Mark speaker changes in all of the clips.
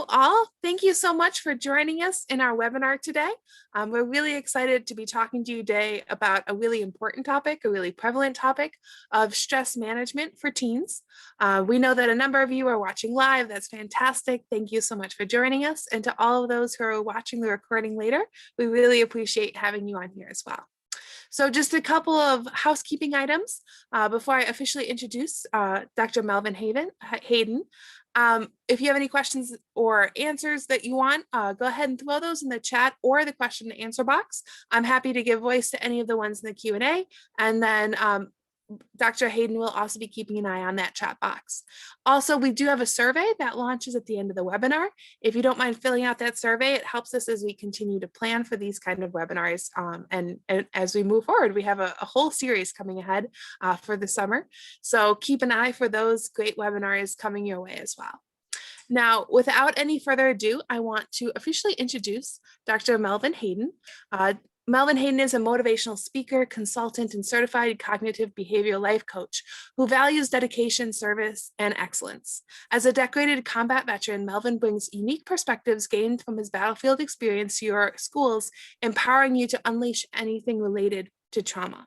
Speaker 1: Hello all. Thank you so much for joining us in our webinar today. We're really excited to be talking to you today about a really important topic, a really prevalent topic of stress management for teens. We know that a number of you are watching live. That's fantastic. Thank you so much for joining us. And to all of those who are watching the recording later, we really appreciate having you on here as well. So just a couple of housekeeping items before I officially introduce Dr. Melvin Hayden. If you have any questions or answers that you want, go ahead and throw those in the chat or the question and answer box. I'm happy to give voice to any of the ones in the Q&A, and then Dr. Hayden will also be keeping an eye on that chat box. Also, we do have a survey that launches at the end of the webinar. If you don't mind filling out that survey, it helps us as we continue to plan for these kind of webinars. And as we move forward, we have a whole series coming ahead for the summer. So keep an eye for those great webinars coming your way as well. Now, without any further ado, I want to officially introduce Dr. Melvin Hayden. Melvin Hayden is a motivational speaker, consultant, and certified cognitive behavioral life coach who values dedication, service, and excellence. As a decorated combat veteran, Melvin brings unique perspectives gained from his battlefield experience to your schools, empowering you to unleash anything related to trauma.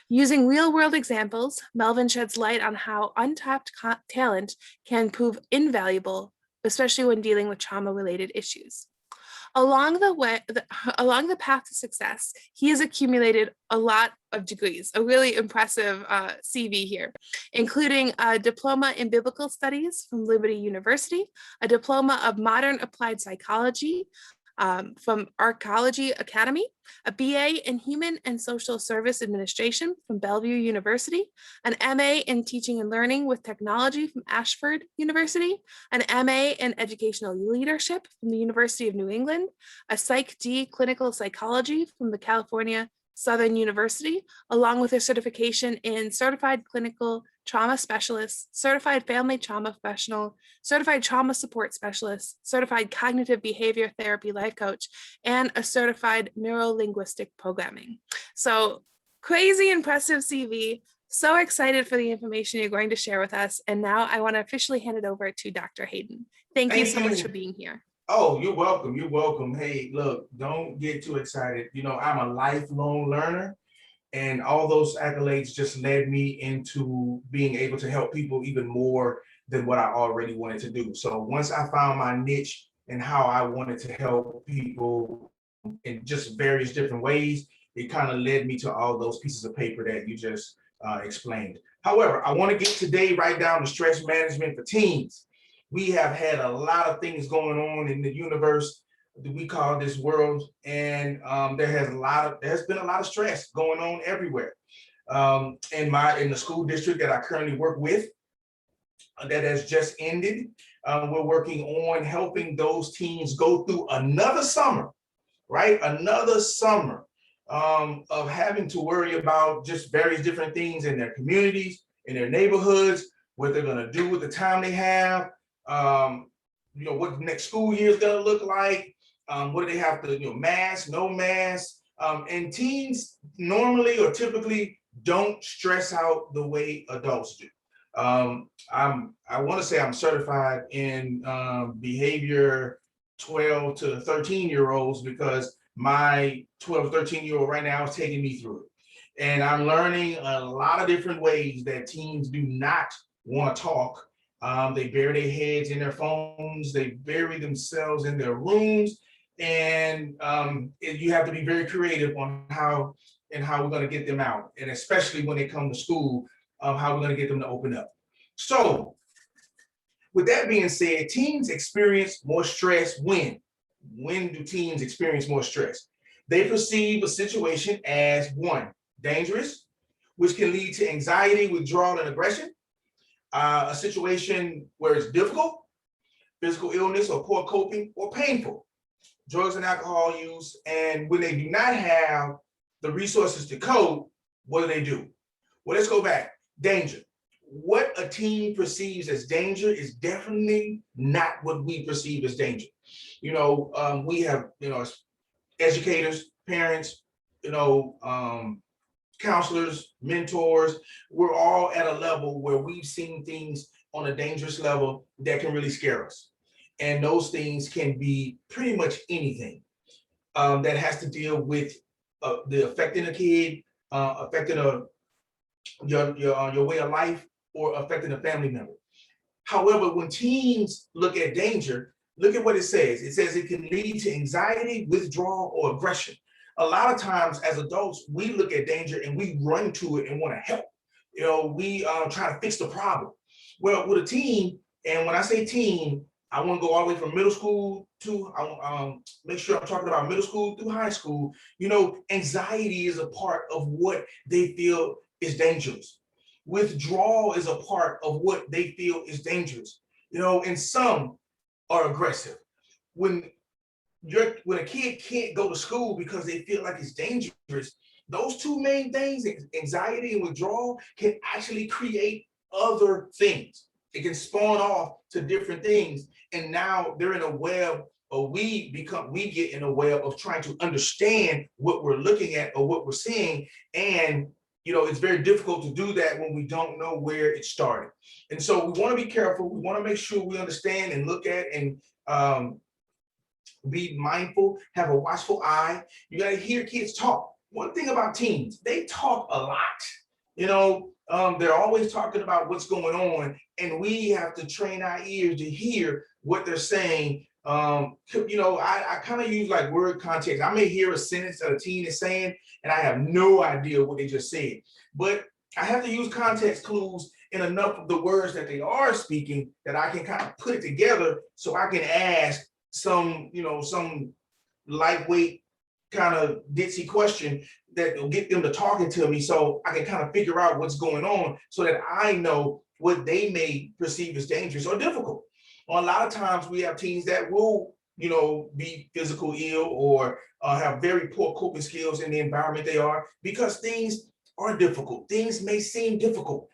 Speaker 1: Using real-world examples, Melvin sheds light on how untapped talent can prove invaluable, especially when dealing with trauma-related issues. Along the path to success, he has accumulated a lot of degrees, a really impressive CV here, including a diploma in biblical studies from Liberty University, a diploma of modern applied psychology from Archaeology Academy, a BA in Human and Social Service Administration from Bellevue University, an MA in Teaching and Learning with Technology from Ashford University, an MA in Educational Leadership from the University of New England, a Psych D Clinical Psychology from the California Southern University, along with a certification in Certified Clinical Trauma Specialist, Certified Family Trauma Professional, Certified Trauma Support Specialist, Certified Cognitive Behavior Therapy Life Coach, and a Certified Neuro-Linguistic Programming. So crazy impressive CV. So excited for the information you're going to share with us. And now I want to officially hand it over to Dr. Hayden. Thank you so much for being here.
Speaker 2: Oh, you're welcome. You're welcome. Hey, look, don't get too excited. You know, I'm a lifelong learner, and all those accolades just led me into being able to help people even more than what I already wanted to do. So once I found my niche and how I wanted to help people in just various different ways, it kind of led me to all those pieces of paper that you just explained. However, I want to get today right down to stress management for teens. We have had a lot of things going on in the universe that we call this world, and there has been a lot of stress going on everywhere. In the school district that I currently work with, that has just ended, we're working on helping those teens go through another summer, right? Another summer of having to worry about just various different things in their communities, in their neighborhoods, what they're going to do with the time they have. What the next school year is going to look like. What do they have to, mask, no mask? And teens normally or typically don't stress out the way adults do. I want to say I'm certified in behavior 12 to 13-year-olds because my 12, 13-year-old right now is taking me through it. And I'm learning a lot of different ways that teens do not want to talk. They bury their heads in their phones, they bury themselves in their rooms, and you have to be very creative on how we're going to get them out, and especially when they come to school, how we're going to get them to open up. So with that being said, teens experience more stress when do teens experience more stress? They perceive a situation as one, dangerous, which can lead to anxiety, withdrawal, and aggression. A situation where it's difficult, physical illness or poor coping, or painful, drugs and alcohol use. And when they do not have the resources to cope, what do? Well, let's go back. Danger. What a teen perceives as danger is definitely not what we perceive as danger. We have, educators, parents, counselors, mentors, we're all at a level where we've seen things on a dangerous level that can really scare us. And those things can be pretty much anything that has to deal with the affecting a kid, affecting your way of life, or affecting a family member. However, when teens look at danger, look at what it says. It says it can lead to anxiety, withdrawal, or aggression. A lot of times as adults, we look at danger and we run to it and want to help. We try to fix the problem. Well, with a teen, and when I say teen, I want to go all the way from middle school to, make sure I'm talking about middle school through high school. Anxiety is a part of what they feel is dangerous. Withdrawal is a part of what they feel is dangerous. And some are aggressive. When when a kid can't go to school because they feel like it's dangerous, those two main things, anxiety and withdrawal, can actually create other things. It can spawn off to different things. And now they're in a web, or we get in a web of trying to understand what we're looking at or what we're seeing. And it's very difficult to do that when we don't know where it started. And so we want to be careful. We want to make sure we understand and look at and be mindful, have a watchful eye. You got to hear kids talk. One thing about teens, they talk a lot. They're always talking about what's going on, and we have to train our ears to hear what they're saying. I kind of use like word context. I may hear a sentence that a teen is saying, and I have no idea what they just said. But I have to use context clues in enough of the words that they are speaking that I can kind of put it together so I can ask some lightweight kind of ditzy question that will get them to talking to me so I can kind of figure out what's going on so that I know what they may perceive as dangerous or difficult. A lot of times we have teens that will, be physical ill or have very poor coping skills in the environment they are because things are difficult. Things may seem difficult.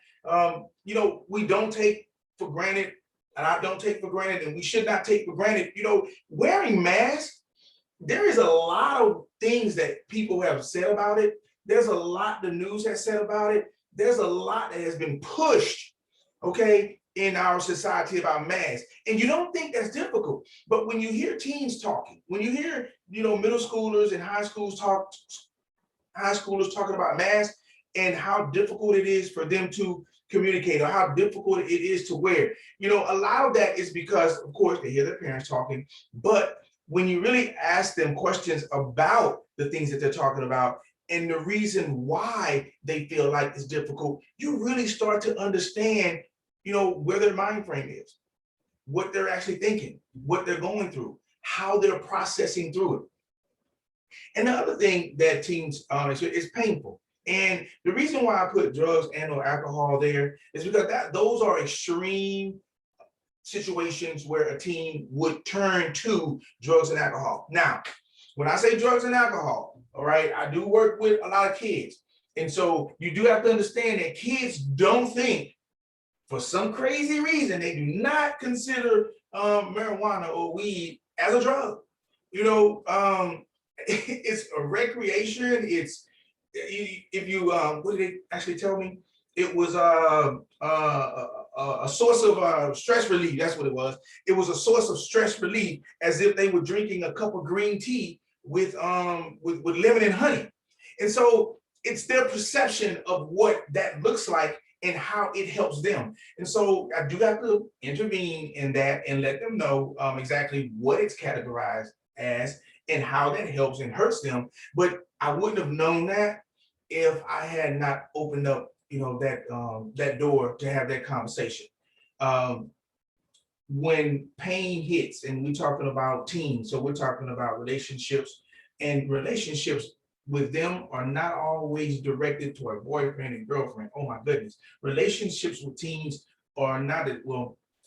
Speaker 2: We don't take for granted, and I don't take for granted, and we should not take for granted, wearing masks. There is a lot of things that people have said about it. There's a lot the news has said about it. There's a lot that has been pushed, okay, in our society about masks. And you don't think that's difficult. But when you hear teens talking, when you hear, middle schoolers and high schoolers talking about masks and how difficult it is for them to communicate or how difficult it is to wear, a lot of that is because, of course, they hear their parents talking. But when you really ask them questions about the things that they're talking about and the reason why they feel like it's difficult, you really start to understand, where their mind frame is, what they're actually thinking, what they're going through, how they're processing through it. And the other thing that teens is painful. And the reason why I put drugs and or alcohol there is because those are extreme situations where a teen would turn to drugs and alcohol. Now, when I say drugs and alcohol, all right, I do work with a lot of kids. And so you do have to understand that kids don't think, for some crazy reason, they do not consider marijuana or weed as a drug. It's a recreation. It's, if you what did they actually tell me? It was a source of stress relief. That's what it was. It was a source of stress relief, as if they were drinking a cup of green tea with lemon and honey. And so it's their perception of what that looks like and how it helps them. And so I do have to intervene in that and let them know exactly what it's categorized as and how that helps and hurts them. But I wouldn't have known that if I had not opened up, that door to have that conversation. When pain hits, and we're talking about teens, so we're talking about relationships, and relationships with them are not always directed toward boyfriend and girlfriend. Oh my goodness. Relationships with teens are not,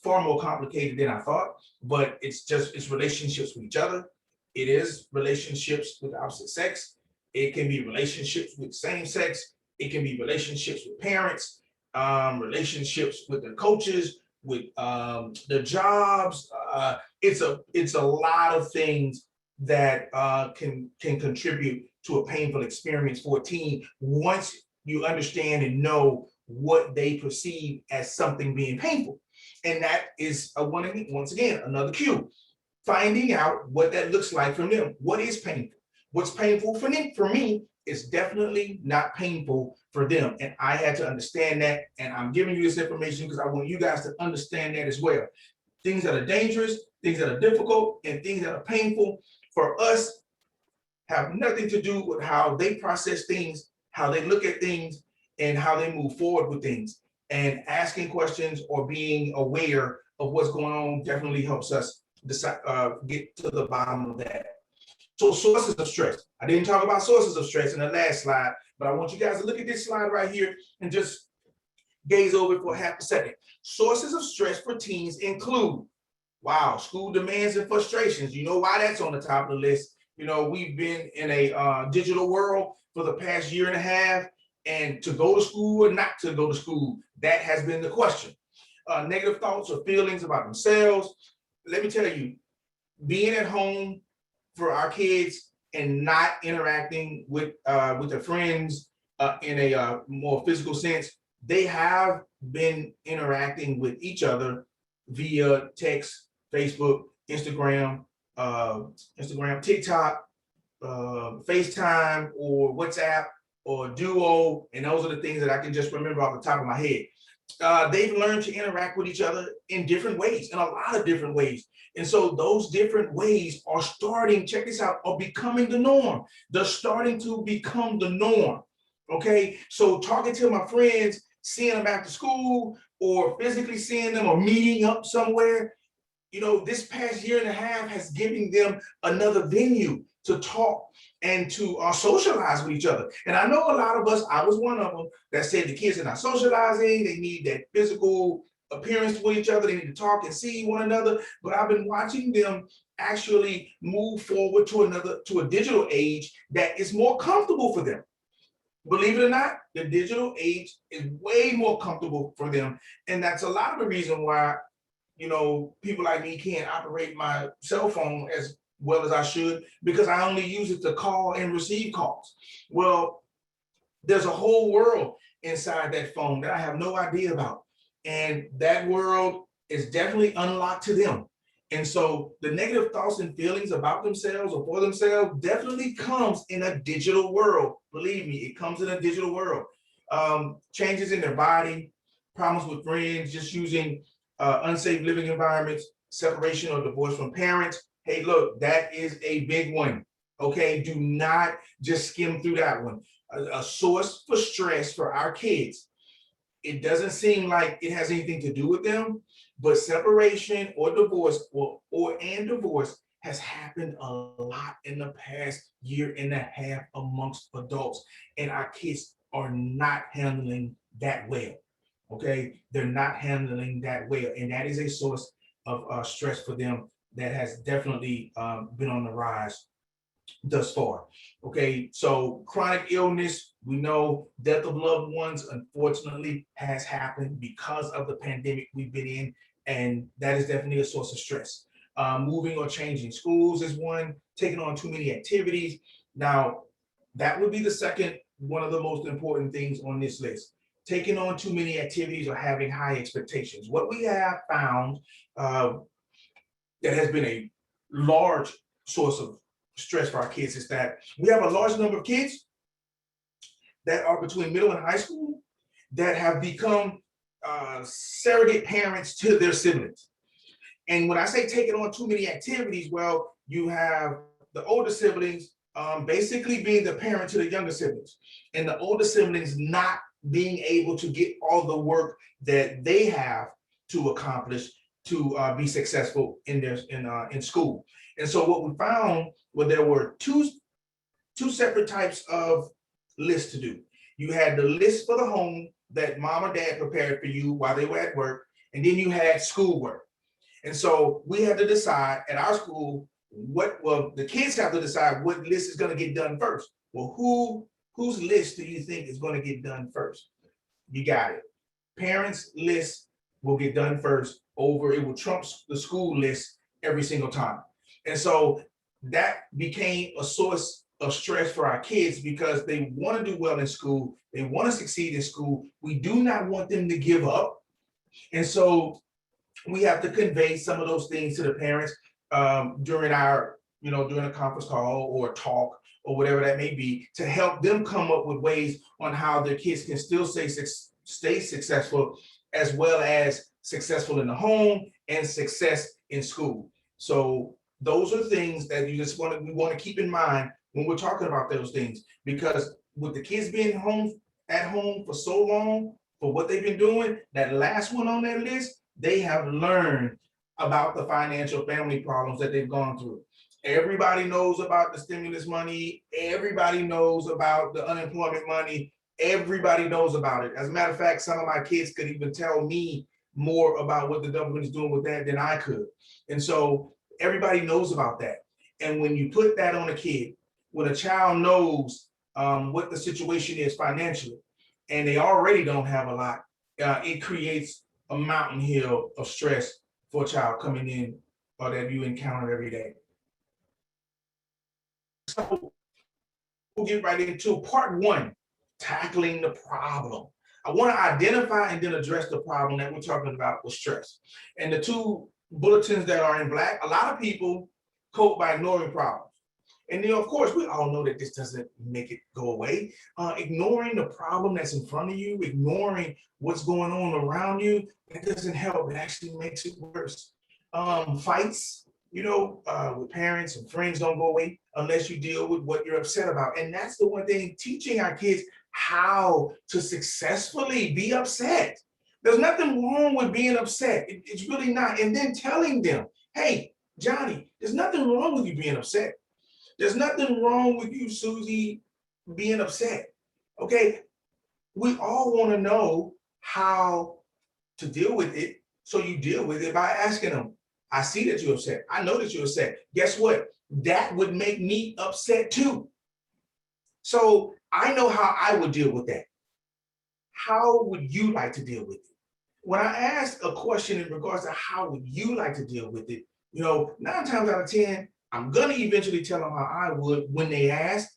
Speaker 2: far more complicated than I thought, but it's relationships with each other. It is relationships with the opposite sex. It can be relationships with same sex. It can be relationships with parents, relationships with their coaches, with their jobs. It's a lot of things that can contribute to a painful experience for a teen once you understand and know what they perceive as something being painful. And that is once again, another cue. Finding out what that looks like from them. What is painful? What's painful for me is definitely not painful for them. And I had to understand that. And I'm giving you this information because I want you guys to understand that as well. Things that are dangerous, things that are difficult, and things that are painful for us have nothing to do with how they process things, how they look at things, and how they move forward with things. And asking questions or being aware of what's going on definitely helps us decide, get to the bottom of that. So sources of stress. I didn't talk about sources of stress in the last slide, but I want you guys to look at this slide right here and just gaze over it for half a second. Sources of stress for teens include, wow, school demands and frustrations. You know why that's on the top of the list. You know, we've been in a digital world for the past year and a half, and to go to school or not to go to school, that has been the question. Negative thoughts or feelings about themselves. Let me tell you, being at home for our kids and not interacting with their friends in a more physical sense, they have been interacting with each other via text, Facebook, Instagram, TikTok, FaceTime, or WhatsApp, or Duo, and those are the things that I can just remember off the top of my head. They've learned to interact with each other in different ways, in a lot of different ways. And so those different ways are starting, check this out, are becoming the norm. They're starting to become the norm. Okay, so talking to my friends, seeing them after school, or physically seeing them, or meeting up somewhere, you know, this past year and a half has given them another venue to talk and to socialize with each other. And I know a lot of us, I was one of them, that said the kids are not socializing, they need that physical appearance with each other, they need to talk and see one another. But I've been watching them actually move forward to a digital age that is more comfortable for them. Believe it or not, the digital age is way more comfortable for them. And that's a lot of the reason why, you know, people like me can't operate my cell phone as well as I should, because I only use it to call and receive calls. Well, there's a whole world inside that phone that I have no idea about. And that world is definitely unlocked to them. And so the negative thoughts and feelings about themselves or for themselves definitely comes in a digital world. Believe me, it comes in a digital world. Changes in their body, problems with friends, just using unsafe living environments, separation or divorce from parents. Hey, look, that is a big one. Okay, do not just skim through that one. A source for stress for our kids. It doesn't seem like it has anything to do with them, but separation or divorce or divorce has happened a lot in the past year and a half amongst adults, and our kids are not handling that well. Okay, they're not handling that well, and that is a source of stress for them that has definitely been on the rise thus far. Okay, so chronic illness, we know death of loved ones, unfortunately, has happened because of the pandemic we've been in, and that is definitely a source of stress. Moving or changing schools is one, taking on too many activities. Now, that would be the second one of the most important things on this list. Taking on too many activities or having high expectations. What we have found that has been a large source of stress for our kids is that we have a large number of kids that are between middle and high school that have become surrogate parents to their siblings. And when I say taking on too many activities, well, you have the older siblings basically being the parent to the younger siblings, and the older siblings not being able to get all the work that they have to accomplish to be successful in school. And so what we found were there were two separate types of lists to do. You had the list for the home that mom or dad prepared for you while they were at work, and then you had schoolwork. And so we had to decide at our school the kids have to decide what list is going to get done first. Well, whose list do you think is going to get done first? You got it. Parents' list will get done first it will trump the school list every single time. And so that became a source of stress for our kids because they want to do well in school. They want to succeed in school. We do not want them to give up. And so We have to convey some of those things to the parents during our, during a conference call or talk or whatever that may be, to help them come up with ways on how their kids can still stay successful, as well as successful in the home and success in school. So those are things that we want to keep in mind when we're talking about those things, because with the kids being at home for so long, for what they've been doing, that last one on that list, they have learned about the financial family problems that they've gone through. Everybody knows about the stimulus money. Everybody knows about the unemployment money. Everybody knows about it. As a matter of fact, some of my kids could even tell me more about what the government is doing with that than I could. And so everybody knows about that. And when you put that on a kid, when a child knows what the situation is financially, and they already don't have a lot, it creates a mountain hill of stress for a child coming in or that you encounter every day. So we'll get right into part one, tackling the problem. I want to identify and then address the problem that we're talking about with stress. And the two bulletins that are in black, a lot of people cope by ignoring problems. And of course, we all know that this doesn't make it go away. Ignoring the problem that's in front of you, ignoring what's going on around you, that doesn't help. It actually makes it worse. Fights, with parents and friends don't go away unless you deal with what you're upset about. And that's the one thing, teaching our kids how to successfully be upset. There's nothing wrong with being upset. It's really not. And then telling them, hey, Johnny, there's nothing wrong with you being upset. There's nothing wrong with you, Susie, being upset. Okay. We all want to know how to deal with it. So you deal with it by asking them, I see that you're upset. I know that you're upset. Guess what? That would make me upset too. So I know how I would deal with that. How would you like to deal with it? When I ask a question in regards to how would you like to deal with it, 9 times out of 10, I'm going to eventually tell them how I would when they ask.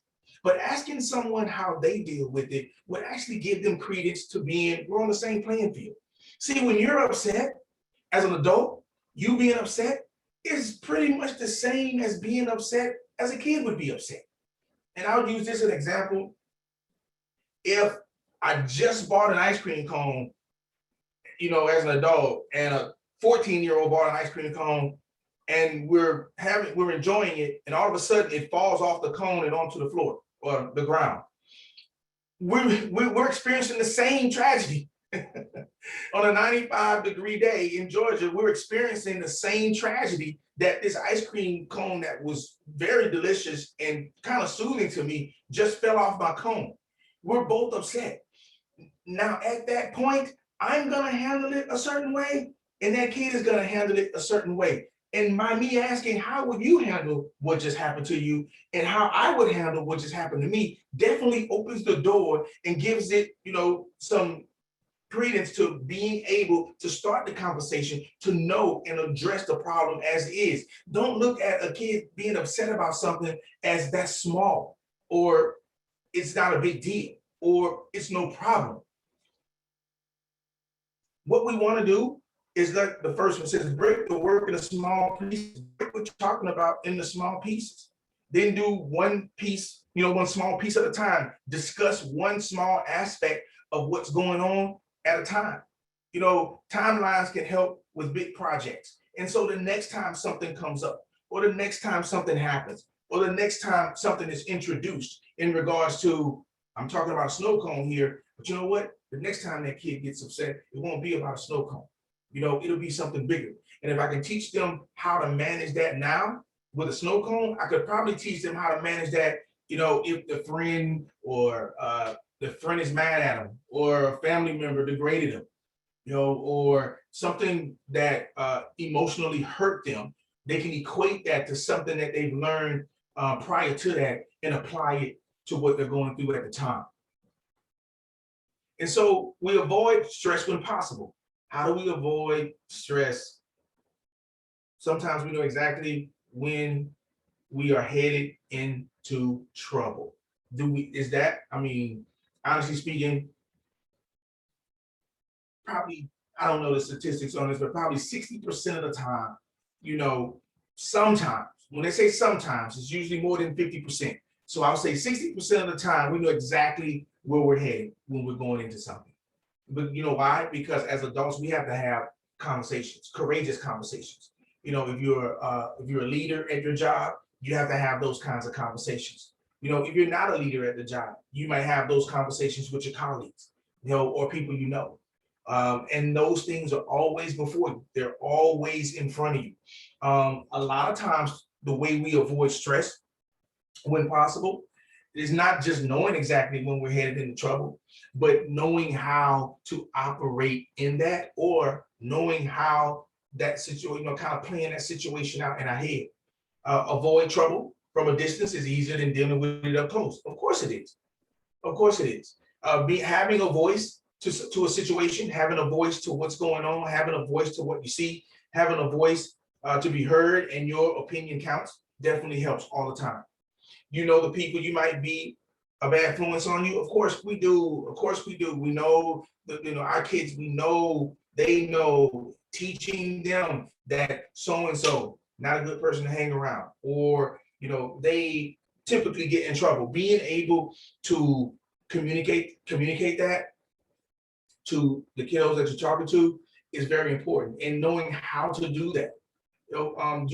Speaker 2: But asking someone how they deal with it would actually give them credence to we're on the same playing field. See, when you're upset as an adult, you being upset is pretty much the same as being upset as a kid would be upset. And I'll use this as an example. If I just bought an ice cream cone, as an adult, and a 14-year-old bought an ice cream cone, and we're enjoying it, and all of a sudden it falls off the cone and onto the floor or the ground. We're experiencing the same tragedy. On a 95-degree day in Georgia, we're experiencing the same tragedy that this ice cream cone that was very delicious and kind of soothing to me just fell off my cone. We're both upset. Now, at that point, I'm going to handle it a certain way, and that kid is going to handle it a certain way. And by me asking, how would you handle what just happened to you, and how I would handle what just happened to me, definitely opens the door and gives it, some credence to being able to start the conversation, to know and address the problem as is. Don't look at a kid being upset about something as that's small, or it's not a big deal, or it's no problem. What we want to do is, like the first one says, break the work into small pieces. Break what you're talking about into small pieces. Then do one piece, one small piece at a time. Discuss one small aspect of what's going on at a time. Timelines can help with big projects. And so the next time something comes up, or the next time something happens, or the next time something is introduced in regards to, I'm talking about a snow cone here, but you know what? The next time that kid gets upset, it won't be about a snow cone. It'll be something bigger. And if I can teach them how to manage that now with a snow cone, I could probably teach them how to manage that, if the friend or the friend is mad at them, or a family member degraded them, or something that emotionally hurt them, they can equate that to something that they've learned prior to that and apply it to what they're going through at the time. And so we avoid stress when possible. How do we avoid stress? Sometimes we know exactly when we are headed into trouble. Is that, honestly speaking, probably I don't know the statistics on this, but probably 60% of the time, sometimes, when they say sometimes, it's usually more than 50%. So I'll say 60% of the time, we know exactly where we're headed when we're going into something. But you know why? Because as adults, we have to have conversations, courageous conversations. If you're a leader at your job, you have to have those kinds of conversations. If you're not a leader at the job, you might have those conversations with your colleagues, or people and those things are always before you. They're always in front of you. A lot of times, the way we avoid stress when possible is not just knowing exactly when we're headed into trouble, but knowing how to operate in that, or knowing how that situation, kind of playing that situation out in our head. Avoid trouble from a distance is easier than dealing with it up close. Of course it is. Of course it is. Having a voice to a situation, having a voice to what's going on, having a voice to what you see, having a voice to be heard, and your opinion counts, definitely helps all the time. The people you might be a bad influence on you. Of course we do. Of course we do. We know that, our kids, we know, they know, teaching them that so and so not a good person to hang around, or they typically get in trouble. Being able to communicate that to the kiddos that you're talking to is very important, and knowing how to do that. I'm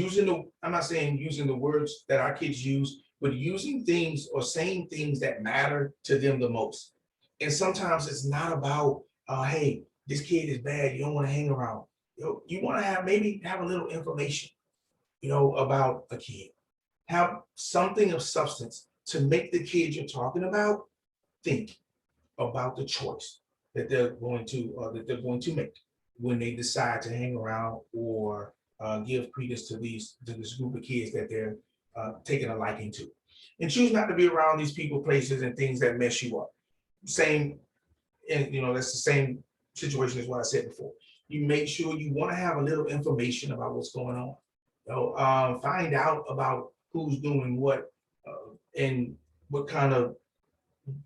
Speaker 2: not saying using the words that our kids use, but using things or saying things that matter to them the most. And sometimes it's not about, hey, this kid is bad, you don't want to hang around. You want to maybe have a little information, about a kid. Have something of substance to make the kid you're talking about think about the choice that they're going to make when they decide to hang around, or give credence to this group of kids that they're taking a liking to. And choose not to be around these people, places, and things that mess you up. Same, and that's the same situation as what I said before. You make sure you want to have a little information about what's going on. Find out about who's doing what, and what kind of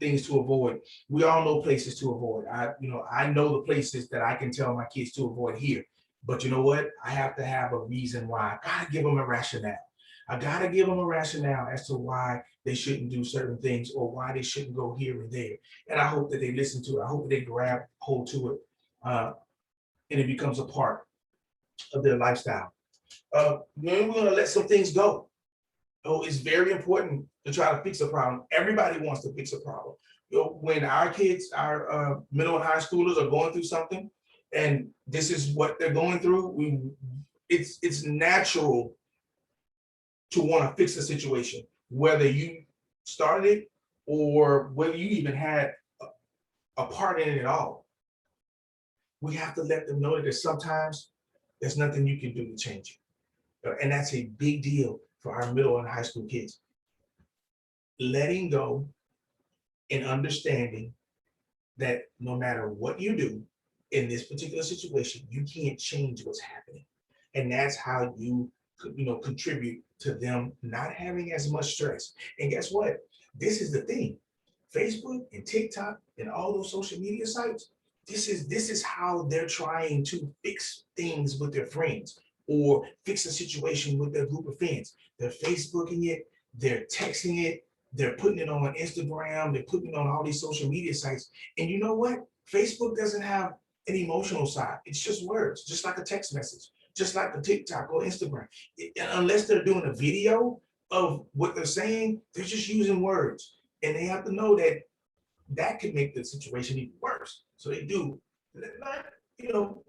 Speaker 2: things to avoid. We all know places to avoid. I know the places that I can tell my kids to avoid here. But you know what? I have to have a reason why. I gotta give them a rationale. I gotta give them a rationale as to why they shouldn't do certain things, or why they shouldn't go here and there. And I hope that they listen to it. I hope that they grab hold to it, and it becomes a part of their lifestyle. Then we're gonna let some things go. Oh, it's very important to try to fix a problem. Everybody wants to fix a problem. When our kids, our middle and high schoolers are going through something, and this is what they're going through, it's natural to want to fix the situation, whether you started it or whether you even had a part in it at all. We have to let them know that sometimes there's nothing you can do to change it. And that's a big deal for our middle and high school kids. Letting go and understanding that no matter what you do in this particular situation, you can't change what's happening. And that's how you contribute to them not having as much stress. And guess what? This is the thing. Facebook and TikTok and all those social media sites, this is how they're trying to fix things with their friends, or fix a situation with their group of friends. They're Facebooking it, they're texting it, they're putting it on Instagram, they're putting it on all these social media sites. And you know what? Facebook doesn't have an emotional side. It's just words, just like a text message, just like a TikTok or Instagram. Unless they're doing a video of what they're saying, they're just using words. And they have to know that that could make the situation even worse. So they do,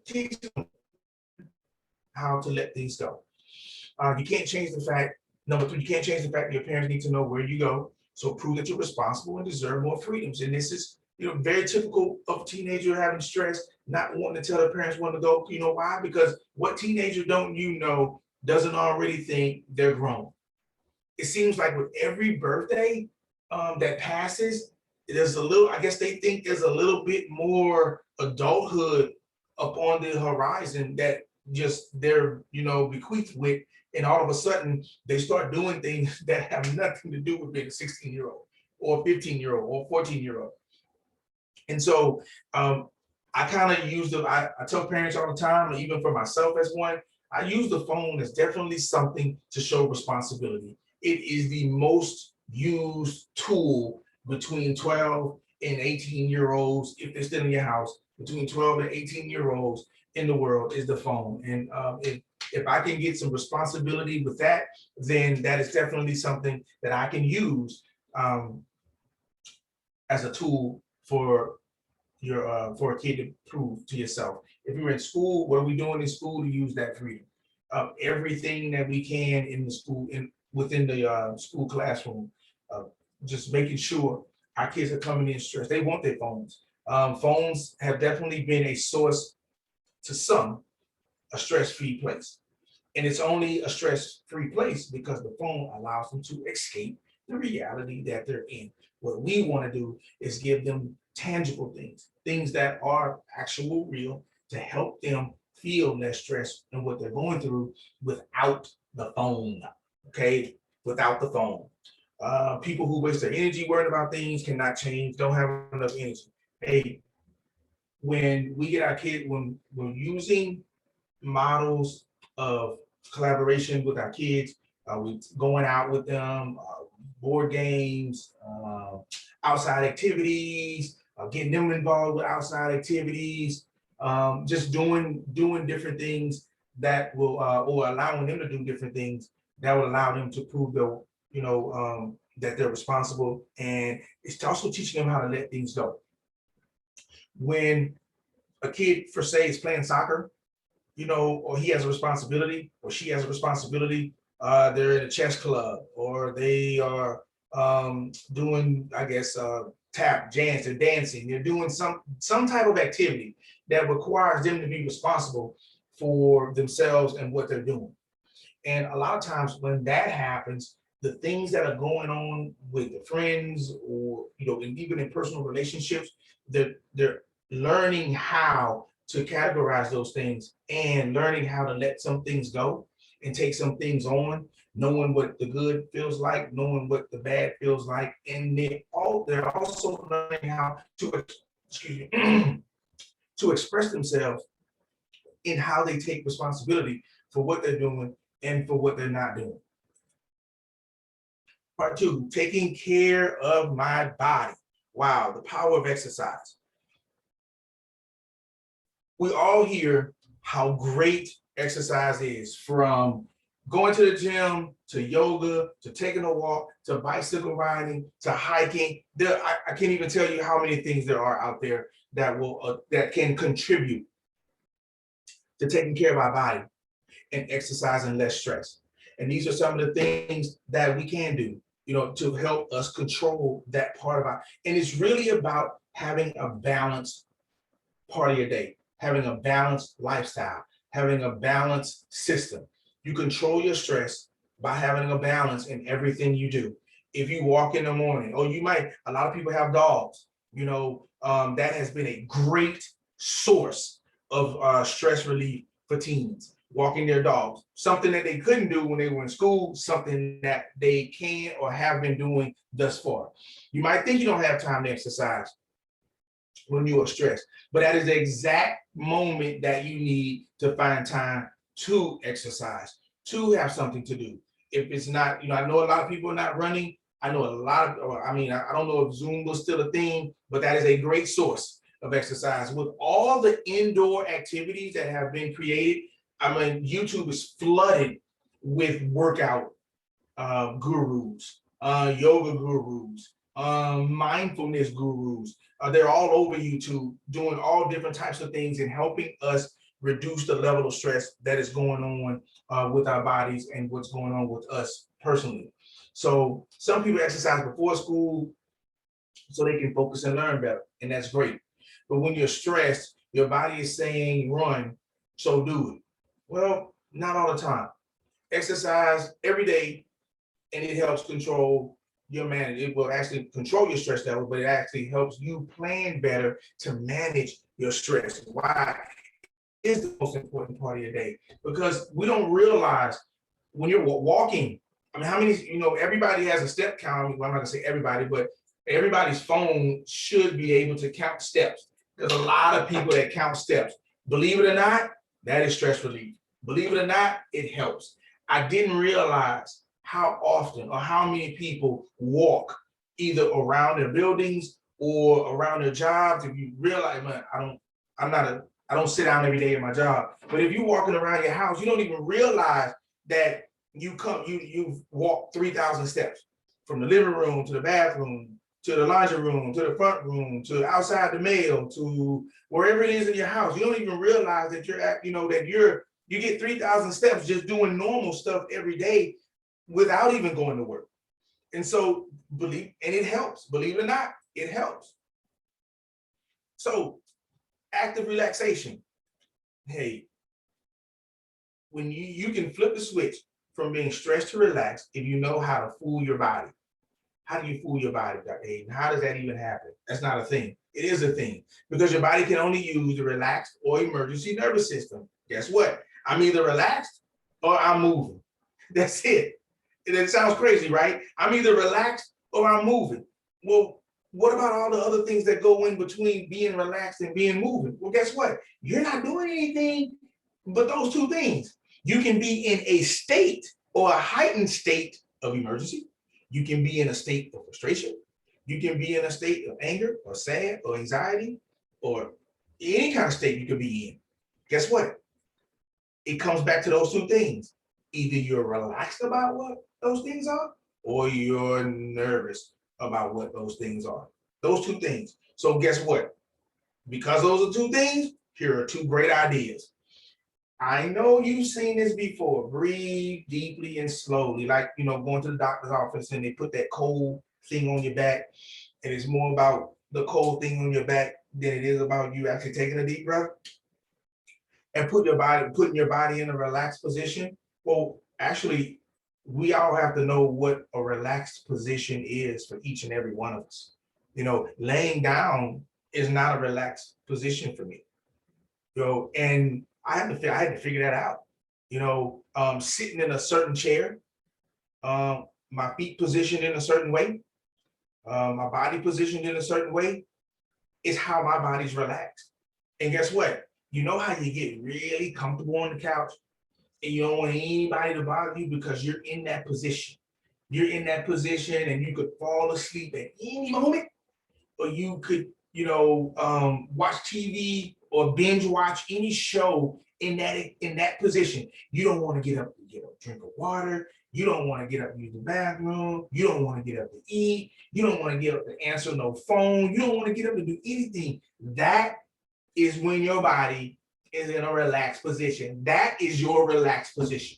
Speaker 2: teach them how to let things go. You can't change the fact, number three, you can't change the fact that your parents need to know where you go. So prove that you're responsible and deserve more freedoms. And this is, very typical of a teenager having stress, not wanting to tell their parents when to go. You know why? Because what teenager don't doesn't already think they're grown. It seems like with every birthday that passes, there's a little, I guess they think there's a little bit more adulthood upon the horizon that just they're, bequeathed with. And all of a sudden they start doing things that have nothing to do with being a 16-year-old or 15-year-old or 14-year-old. And so I kind of use I tell parents all the time, even for myself as one, I use the phone as definitely something to show responsibility. It is the most used tool between 12 and 18-year-olds, if they're still in your house, between 12 and 18-year-olds in the world is the phone. And if I can get some responsibility with that, then that is definitely something that I can use um, as a tool for a kid to prove to yourself. If you're in school, what are we doing in school to use that freedom? Everything that we can in the school, within the school classroom, uh, just making sure our kids are coming in stressed. They want their phones. Phones have definitely been a source to some a stress-free place. And it's only a stress-free place because the phone allows them to escape the reality that they're in. What we want to do is give them tangible things, things that are actual real to help them feel less stress in what they're going through without the phone. Okay, without the phone. People who waste their energy worrying about things cannot change, don't have enough energy. Hey, when we get our kids, when we're using models of collaboration with our kids. We going out with them, board games, outside activities, getting them involved with outside activities, just doing different things that will, or allowing them to do different things that will allow them to prove their, that they're responsible. And it's also teaching them how to let things go. When a kid, for say, is playing soccer, or he has a responsibility, or she has a responsibility. They're in a chess club, or they are doing, I guess, tap, dance, or dancing. They're doing some type of activity that requires them to be responsible for themselves and what they're doing. And a lot of times when that happens, the things that are going on with the friends, or and even in personal relationships, they're learning how to categorize those things and learning how to let some things go and take some things on, knowing what the good feels like, knowing what the bad feels like, and they're also learning how to, excuse me, to express themselves in how they take responsibility for what they're doing and for what they're not doing. Part two, taking care of my body. Wow, the power of exercise. We all hear how great exercise is, from going to the gym, to yoga, to taking a walk, to bicycle riding, to hiking. I can't even tell you how many things there are out there that can contribute to taking care of our body and exercising less stress. And these are some of the things that we can do, to help us control that part of our, and it's really about having a balanced part of your day, having a balanced lifestyle, having a balanced system. You control your stress by having a balance in everything you do. If you walk in the morning, or a lot of people have dogs, that has been a great source of stress relief for teens, walking their dogs, something that they couldn't do when they were in school, something that they can or have been doing thus far. You might think you don't have time to exercise when you are stressed, but that is the exact moment that you need to find time to exercise, to have something to do. If it's not, I know a lot of people are not running. I know a lot of, or I don't know if Zoom was still a thing, but that is a great source of exercise. With all the indoor activities that have been created, YouTube is flooded with workout gurus, yoga gurus, mindfulness gurus. They're all over YouTube doing all different types of things and helping us reduce the level of stress that is going on with our bodies and what's going on with us personally. So some people exercise before school so they can focus and learn better, and that's great. But when you're stressed, your body is saying run, so do it. Well, not all the time. Exercise every day, and it helps control your manage. It will actually control your stress level, but it actually helps you plan better to manage your stress. Why is the most important part of your day? Because we don't realize when you're walking. How many? Everybody has a step count. Well, I'm not gonna say everybody, but everybody's phone should be able to count steps. There's a lot of people that count steps. Believe it or not, that is stress relief. Believe it or not, it helps. I didn't realize how often or how many people walk either around their buildings or around their jobs. If you realize, man, I don't sit down every day at my job. But if you're walking around your house, you don't even realize that you've walked 3,000 steps from the living room to the bathroom to the laundry room, to the front room, to outside the mail, to wherever it is in your house. You don't even realize that you're at, that you get 3,000 steps just doing normal stuff every day without even going to work. And so and it helps, believe it or not, it helps. So active relaxation. Hey, when you can flip the switch from being stressed to relaxed if you know how to fool your body. How do you fool your body, Dr. Hayden? How does that even happen? That's not a thing. It is a thing because your body can only use the relaxed or emergency nervous system. Guess what? I'm either relaxed or I'm moving. That's it. And it sounds crazy, right? I'm either relaxed or I'm moving. Well, what about all the other things that go in between being relaxed and being moving? Well, guess what? You're not doing anything but those two things. You can be in a state or a heightened state of emergency. You can be in a state of frustration. You can be in a state of anger or sad or anxiety or any kind of state you could be in. Guess what? It comes back to those two things. Either you're relaxed about what those things are or you're nervous about what those things are. Those two things. So guess what? Because those are two things, here are two great ideas. I know you've seen this before. Breathe deeply and slowly, like going to the doctor's office and they put that cold thing on your back, and it's more about the cold thing on your back than it is about you actually taking a deep breath and putting your body in a relaxed position. Well, actually, we all have to know what a relaxed position is for each and every one of us. Laying down is not a relaxed position for me. And I had to figure that out. Sitting in a certain chair, my feet positioned in a certain way, my body positioned in a certain way, is how my body's relaxed. And guess what? You know how you get really comfortable on the couch and you don't want anybody to bother you because you're in that position. You're in that position and you could fall asleep at any moment, or you could, watch TV or binge watch any show in that position. You don't want to get up to get a drink of water. You don't want to get up to use the bathroom. You don't want to get up to eat. You don't want to get up to answer no phone. You don't want to get up to do anything. That is when your body is in a relaxed position. That is your relaxed position.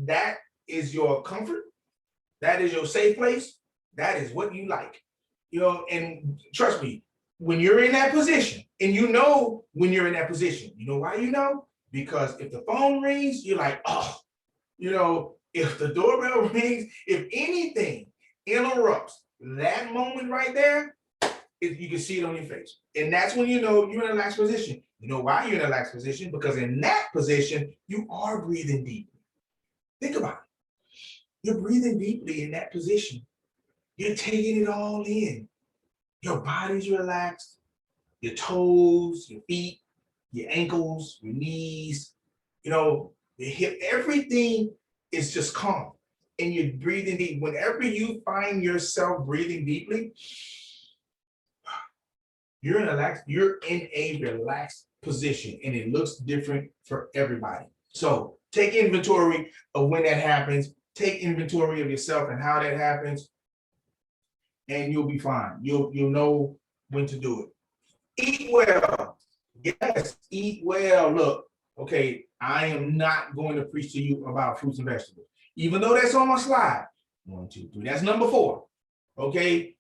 Speaker 2: That is your comfort. That is your safe place. That is what you like. And trust me, when you're in that position, and when you're in that position, you know why you know? Because if the phone rings, you're like, oh, if the doorbell rings, if anything interrupts that moment right there, you can see it on your face. And that's when you're in a relaxed position. You know why you're in a relaxed position? Because in that position, you are breathing deeply. Think about it. You're breathing deeply in that position. You're taking it all in. Your body's relaxed, your toes, your feet, your ankles, your knees, your hip, everything is just calm. And you're breathing deep. Whenever you find yourself breathing deeply, you're in a relaxed position, and it looks different for everybody. So take inventory of when that happens, take inventory of yourself and how that happens, and you'll be fine. You'll know when to do it. Eat well. Yes, eat well. Look, okay, I am not going to preach to you about fruits and vegetables, even though that's on my slide. 1, 2, 3. That's number 4. Okay,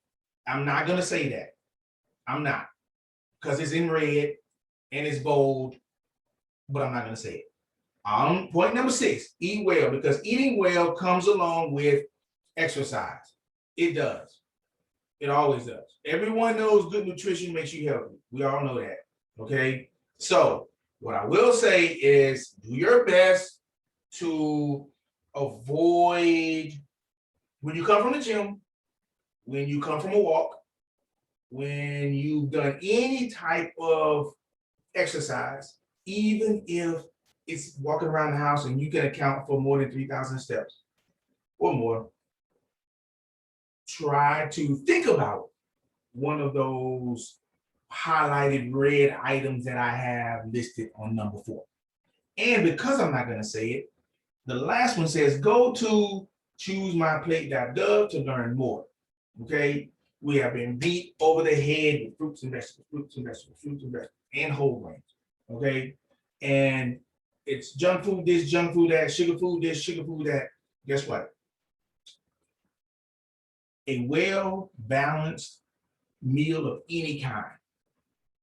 Speaker 2: I'm not going to say that. I'm not, because it's in red and it's bold, but I'm not going to say it. Point number 6, eat well, because eating well comes along with exercise. It does. It always does. Everyone knows good nutrition makes you healthy. We all know that. Okay. So what I will say is do your best to avoid, when you come from the gym, when you come from a walk, when you've done any type of exercise, even if it's walking around the house and you can account for more than 3,000 steps or more, try to think about one of those highlighted red items that I have listed on number 4. And because I'm not going to say it, the last one says, go to choosemyplate.gov to learn more. Okay. We have been beat over the head with fruits and vegetables, and whole grains. Okay. And it's junk food this, junk food that, sugar food this, sugar food that. Guess what? A well-balanced meal of any kind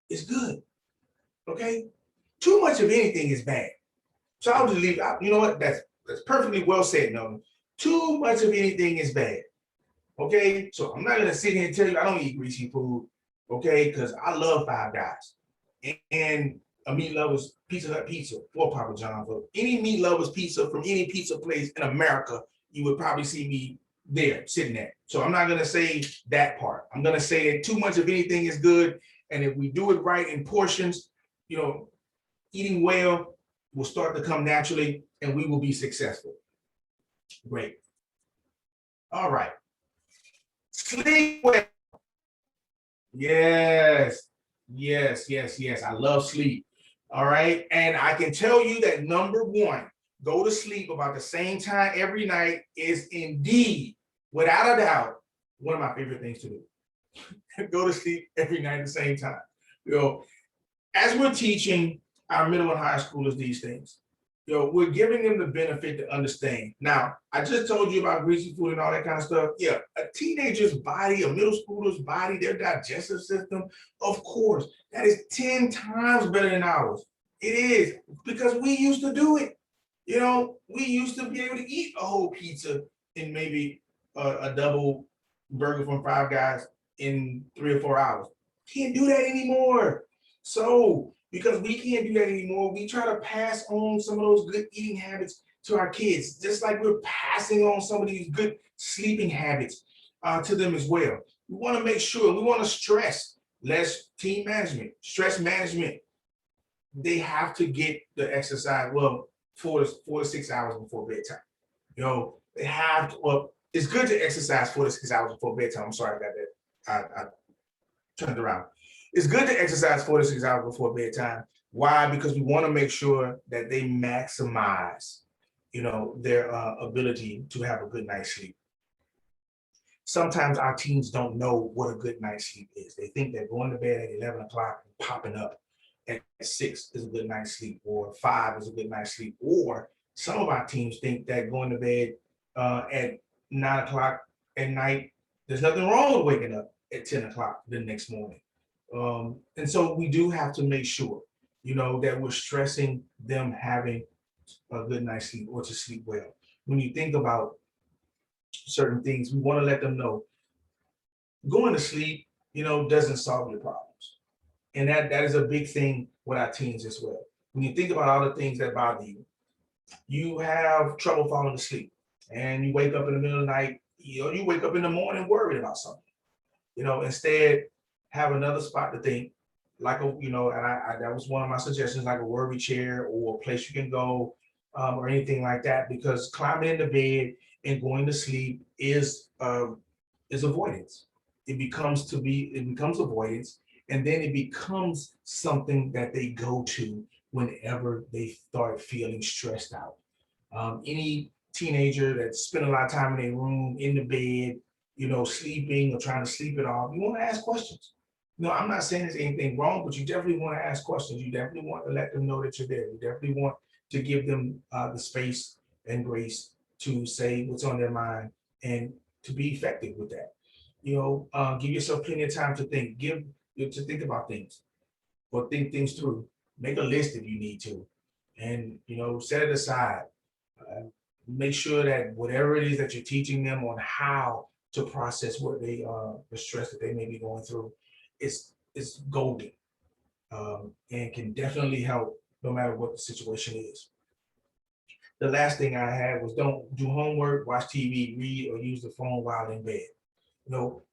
Speaker 2: is good. Okay. Too much of anything is bad. So I'll just leave out. You know what? That's perfectly well said, no. Too much of anything is bad. Okay. So I'm not gonna sit here and tell you I don't eat greasy food. Okay, because I love Five Guys. And a meat lovers Pizza Hut pizza or Papa John's or any meat lovers pizza from any pizza place in America, you would probably see me there sitting there. So I'm not gonna say that part. I'm gonna say that too much of anything is good. And if we do it right in portions, you know, eating well will start to come naturally and we will be successful. Great. All right. Sleep well. Yes. Yes. I love sleep. All right. And I can tell you that number 1, go to sleep about the same time every night is indeed, without a doubt, one of my favorite things to do. Go to sleep every night at the same time. You know, as we're teaching our middle and high schoolers these things, we're giving them the benefit to understand. Now, I just told you about greasy food and all that kind of stuff. Yeah, a teenager's body, a middle schooler's body, their digestive system, of course, that is 10 times better than ours. It is, because we used to do it. We used to be able to eat a whole pizza and maybe a double burger from Five Guys in 3 or 4 hours. Can't do that anymore. So, because we can't do that anymore, we try to pass on some of those good eating habits to our kids, just like we're passing on some of these good sleeping habits to them as well. We want to make sure, we want to stress less team management, stress management. They have to get the exercise, well, 4 to 6 hours before bedtime. They have to, well, it's good to exercise 4 to 6 hours before bedtime. I'm sorry about that. I turned around. It's good to exercise 4 to 6 hours before bedtime. Why? Because we want to make sure that they maximize, their ability to have a good night's sleep. Sometimes our teens don't know what a good night's sleep is. They think that going to bed at 11 o'clock and popping up at 6 is a good night's sleep, or 5 is a good night's sleep. Or some of our teams think that going to bed at 9 o'clock at night, there's nothing wrong with waking up at 10 o'clock the next morning. And so we do have to make sure, that we're stressing them having a good night's sleep or to sleep well. When you think about certain things, we want to let them know going to sleep, doesn't solve your problems. And that is a big thing with our teens as well. When you think about all the things that bother you, you have trouble falling asleep and you wake up in the middle of the night, you wake up in the morning worried about something. Instead, have another spot to think, like and I that was one of my suggestions, like a worry chair or a place you can go, or anything like that, because climbing into bed and going to sleep is avoidance. It becomes avoidance, and then it becomes something that they go to whenever they start feeling stressed out. Any teenager that spent a lot of time in their room, in the bed, sleeping or trying to sleep it off, you want to ask questions. I'm not saying there's anything wrong, but you definitely want to ask questions. You definitely want to let them know that you're there. You definitely want to give them the space and grace to say what's on their mind and to be effective with that. Give yourself plenty of time to think. To think about things or think things through. Make a list if you need to, and set it aside. Make sure that whatever it is that you're teaching them on how to process what the stress that they may be going through, it's golden, and can definitely help no matter what the situation is. The last thing I had was, don't do homework, watch TV, read, or use the phone while in bed.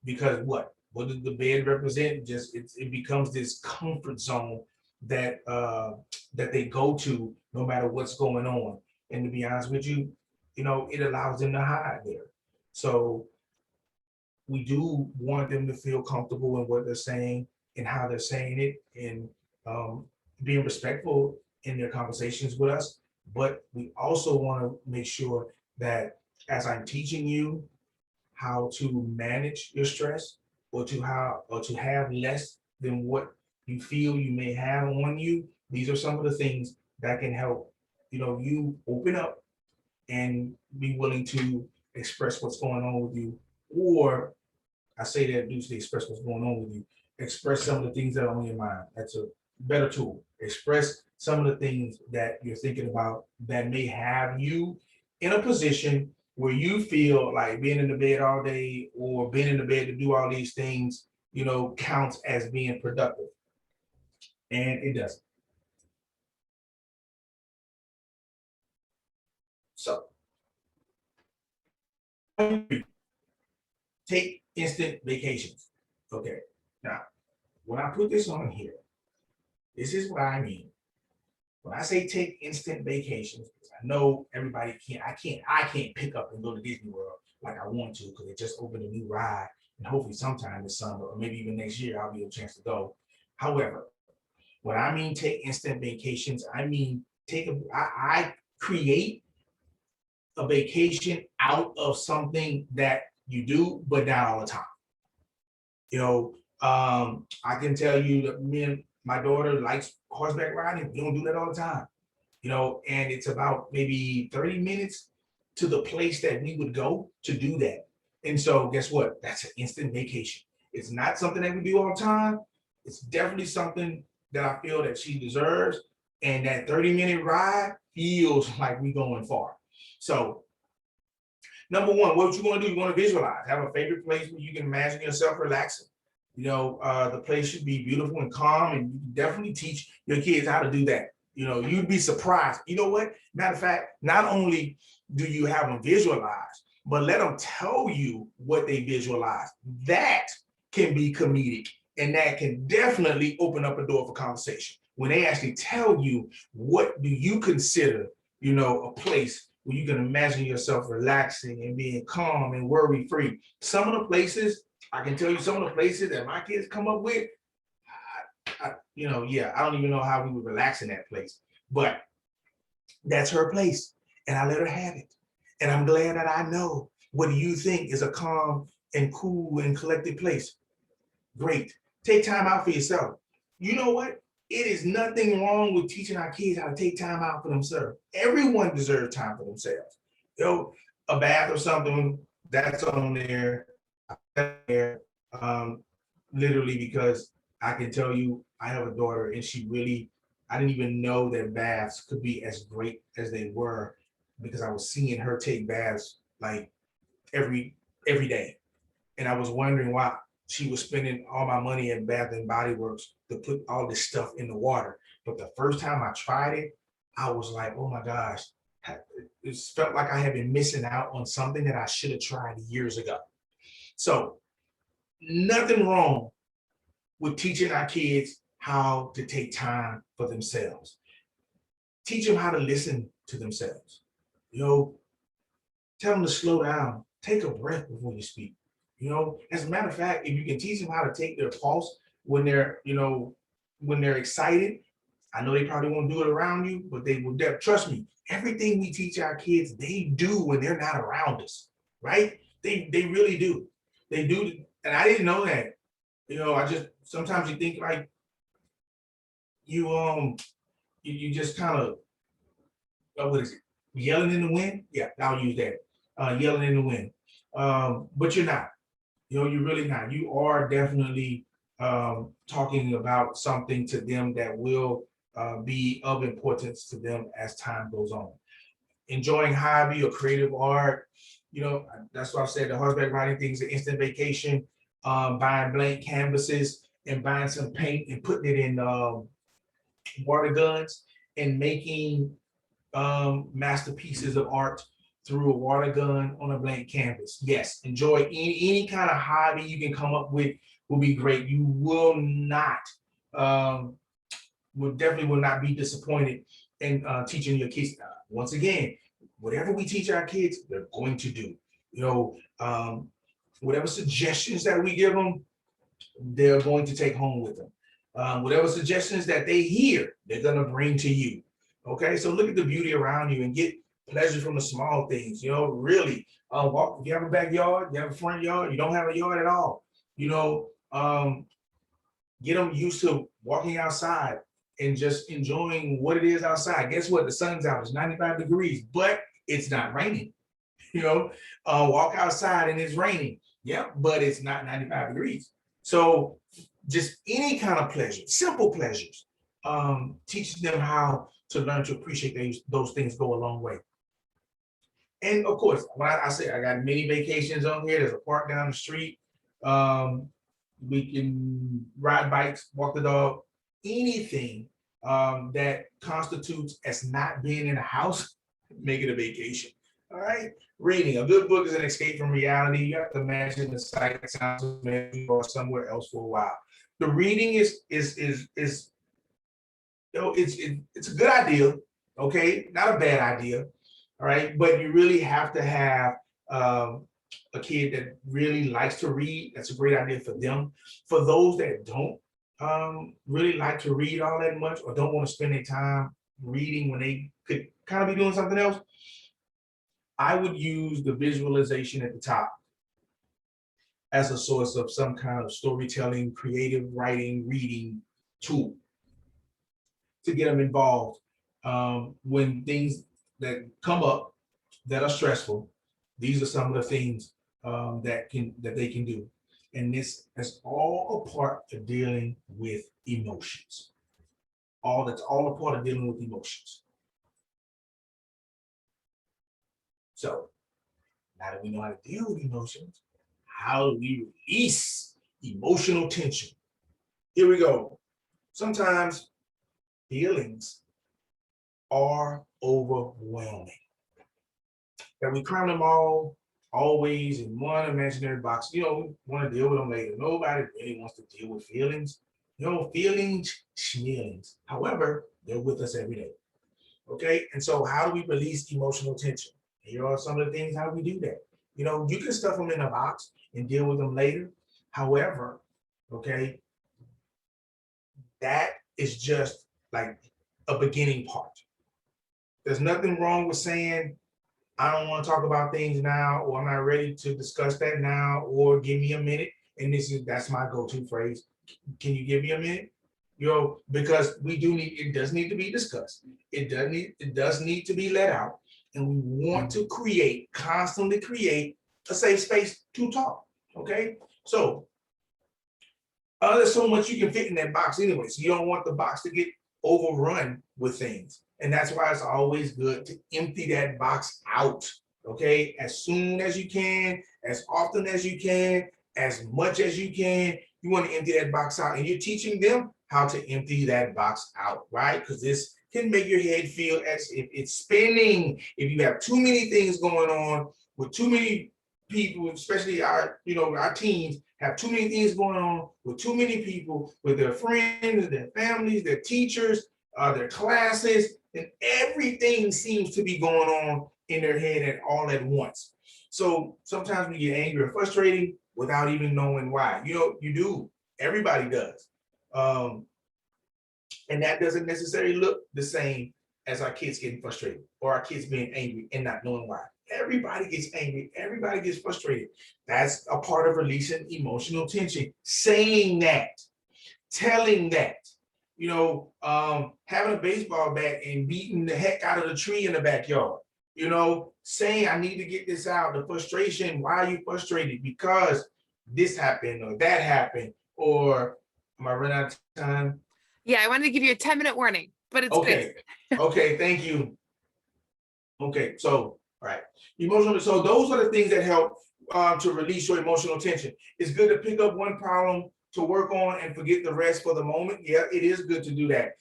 Speaker 2: Because what? What does the bed represent? Just it becomes this comfort zone that that they go to no matter what's going on. And to be honest with you, it allows them to hide there. So we do want them to feel comfortable in what they're saying and how they're saying it, and um, being respectful in their conversations with us. But we also want to make sure that as I'm teaching you how to manage your stress, or to have less than what you feel you may have on you, these are some of the things that can help you open up and be willing to express what's going on with you. Or I say that due to express what's going on with you, express some of the things that are on your mind. That's a better tool. Express some of the things that you're thinking about that may have you in a position where you feel like being in the bed all day, or being in the bed to do all these things, counts as being productive. And it doesn't. So take instant vacations. Okay. Now, when I put this on here, this is what I mean. When I say take instant vacations, I know everybody I can't pick up and go to Disney World like I want to, because it just opened a new ride. And hopefully sometime this summer, or maybe even next year, I'll be a chance to go. However, when I mean take instant vacations, I mean I create a vacation out of something that you do, but not all the time. I can tell you that me and my daughter likes horseback riding. We don't do that all the time, and it's about maybe 30 minutes to the place that we would go to do that. And so guess what? That's an instant vacation. It's not something that we do all the time. It's definitely something that I feel that she deserves. And that 30-minute ride feels like we going far. So number one, what you want to do, you want to visualize, have a favorite place where you can imagine yourself relaxing. The place should be beautiful and calm, and you can definitely teach your kids how to do that. You'd be surprised. You know what? Matter of fact, not only do you have them visualize, but let them tell you what they visualize. That can be comedic, and that can definitely open up a door for conversation. When they actually tell you, what do you consider, a place where you can imagine yourself relaxing and being calm and worry free. Some of the places, I can tell you, some of the places that my kids come up with, I don't even know how we would relax in that place, but that's her place, and I let her have it. And I'm glad that I know what do you think is a calm and cool and collected place. Great. Take time out for yourself. You know what? It is nothing wrong with teaching our kids how to take time out for themselves. Everyone deserves time for themselves. A bath or something, that's on there. Um, Literally, because I can tell you, I have a daughter, and I didn't even know that baths could be as great as they were, because I was seeing her take baths like every day. And I was wondering why she was spending all my money at Bath and Body Works to put all this stuff in the water. But the first time I tried it, I was like, oh my gosh, it felt like I had been missing out on something that I should have tried years ago. So nothing wrong with teaching our kids how to take time for themselves. Teach them how to listen to themselves. Tell them to slow down, take a breath before you speak. As a matter of fact, if you can teach them how to take their pulse when they're excited, I know they probably won't do it around you, but they will. Trust me, everything we teach our kids, they do when they're not around us, right? They really do. They do, and I didn't know that. I just sometimes you think like you just kind of, what is it? Yelling in the wind? Yeah, I'll use that. Yelling in the wind. But you're not. You're really not. You are definitely talking about something to them that will be of importance to them as time goes on. Enjoying hobby or creative art, that's why I said the horseback riding thing is an instant vacation. Buying blank canvases and buying some paint and putting it in water guns and making masterpieces of art through a water gun on a blank canvas. Yes, enjoy any kind of hobby you can come up with will be great. You will not, definitely will not be disappointed in teaching your kids. Once again, whatever we teach our kids, they're going to do. Whatever suggestions that we give them, they're going to take home with them. Whatever suggestions that they hear, they're going to bring to you. Okay, so look at the beauty around you and get pleasure from the small things. Really, walk. If you have a backyard, you have a front yard, you don't have a yard at all. Get them used to walking outside and just enjoying what it is outside. Guess what? The sun's out. It's 95 degrees, but it's not raining. Walk outside and it's raining. Yeah, but it's not 95 degrees. So just any kind of pleasure, simple pleasures, teaching them how to learn to appreciate those things go a long way. And of course, when I say I got many vacations on here, there's a park down the street. We can ride bikes, walk the dog, anything that constitutes as not being in a house, make it a vacation. All right. Reading a good book is an escape from reality. You have to imagine the sight that sounds or somewhere else for a while. The reading is it's a good idea. Okay, not a bad idea. All right, but you really have to have a kid that really likes to read. That's a great idea for them. For those that don't really like to read all that much or don't want to spend their time reading when they could kind of be doing something else, I would use the visualization at the top as a source of some kind of storytelling, creative writing, reading tool to get them involved when things that come up that are stressful. These are some of the things that they can do, and this is all a part of dealing with emotions. That's all a part of dealing with emotions. So now that we know how to deal with emotions, how do we release emotional tension? Here we go. Sometimes feelings are overwhelming. And we cram them all always in one imaginary box. We want to deal with them later. Nobody really wants to deal with feelings. Feelings. However, they're with us every day. Okay. And so how do we release emotional tension? Here are some of the things how we do that. You can stuff them in a box and deal with them later. However, okay, that is just like a beginning part. There's nothing wrong with saying, I don't want to talk about things now, or I'm not ready to discuss that now, or give me a minute. And that's my go-to phrase. Can you give me a minute? Because it does need to be discussed. It does need to be let out. And we want to constantly create a safe space to talk. Okay. So there's so much you can fit in that box anyway. So you don't want the box to get overrun with things. And that's why it's always good to empty that box out. Okay. As soon as you can, as often as you can, as much as you can, you want to empty that box out. And you're teaching them how to empty that box out, right? Because this can make your head feel as if it's spinning. If you have too many things going on with too many people, especially our teens, have too many things going on with too many people, with their friends, their families, their teachers, their classes, and everything seems to be going on in their head all at once. So sometimes we get angry or frustrated without even knowing why. You do. Everybody does. And that doesn't necessarily look the same as our kids getting frustrated or our kids being angry and not knowing why. Everybody gets angry. Everybody gets frustrated. That's a part of releasing emotional tension. Saying that, telling that, having a baseball bat and beating the heck out of the tree in the backyard, saying, I need to get this out, the frustration. Why are you frustrated? Because this happened or that happened, or am I running out of time?
Speaker 1: Yeah, I wanted to give you a 10-minute warning, but it's
Speaker 2: okay.
Speaker 1: good.
Speaker 2: Okay, thank you. Okay, so, all right. Emotional. So those are the things that help to release your emotional tension. It's good to pick up one problem to work on and forget the rest for the moment. Yeah, it is good to do that.